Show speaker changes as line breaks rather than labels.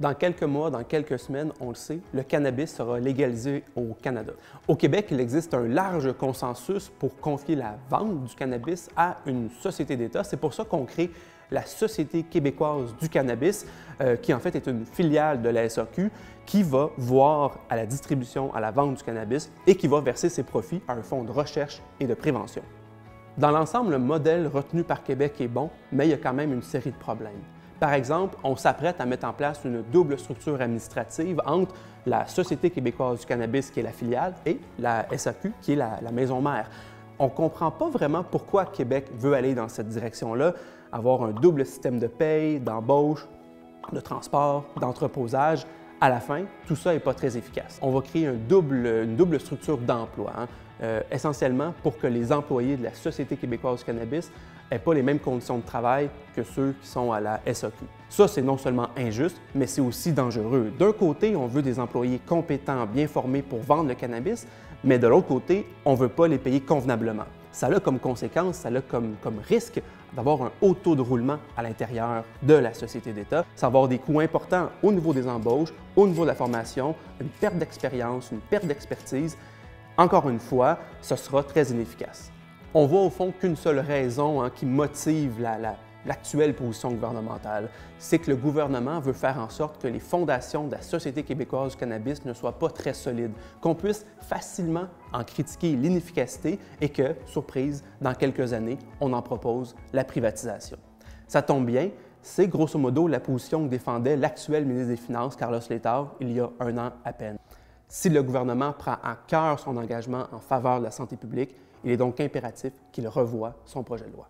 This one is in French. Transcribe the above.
Dans quelques mois, dans quelques semaines, on le sait, le cannabis sera légalisé au Canada. Au Québec, il existe un large consensus pour confier la vente du cannabis à une société d'État. C'est pour ça qu'on crée la Société québécoise du cannabis, qui en fait est une filiale de la SAQ, qui va voir à la distribution, à la vente du cannabis et qui va verser ses profits à un fonds de recherche et de prévention. Dans l'ensemble, le modèle retenu par Québec est bon, mais il y a quand même une série de problèmes. Par exemple, on s'apprête à mettre en place une double structure administrative entre la Société québécoise du cannabis, qui est la filiale, et la SAQ, qui est la maison mère. On ne comprend pas vraiment pourquoi Québec veut aller dans cette direction-là, avoir un double système de paye, d'embauche, de transport, d'entreposage. À la fin, tout ça n'est pas très efficace. On va créer une double structure d'emploi, essentiellement pour que les employés de la Société québécoise du cannabis n'aient pas les mêmes conditions de travail que ceux qui sont à la SAQ. Ça, c'est non seulement injuste, mais c'est aussi dangereux. D'un côté, on veut des employés compétents, bien formés pour vendre le cannabis, mais de l'autre côté, on ne veut pas les payer convenablement. Ça a comme conséquence, ça a comme risque d'avoir un haut taux de roulement à l'intérieur de la société d'État. Ça va avoir des coûts importants au niveau des embauches, au niveau de la formation, une perte d'expérience, une perte d'expertise. Encore une fois, ce sera très inefficace. On voit au fond qu'une seule raison qui motive l'actuelle position gouvernementale, c'est que le gouvernement veut faire en sorte que les fondations de la Société québécoise du cannabis ne soient pas très solides, qu'on puisse facilement en critiquer l'inefficacité et que, surprise, dans quelques années, on en propose la privatisation. Ça tombe bien, c'est grosso modo la position que défendait l'actuel ministre des Finances, Carlos Letao, il y a un an à peine. Si le gouvernement prend à cœur son engagement en faveur de la santé publique, il est donc impératif qu'il revoie son projet de loi.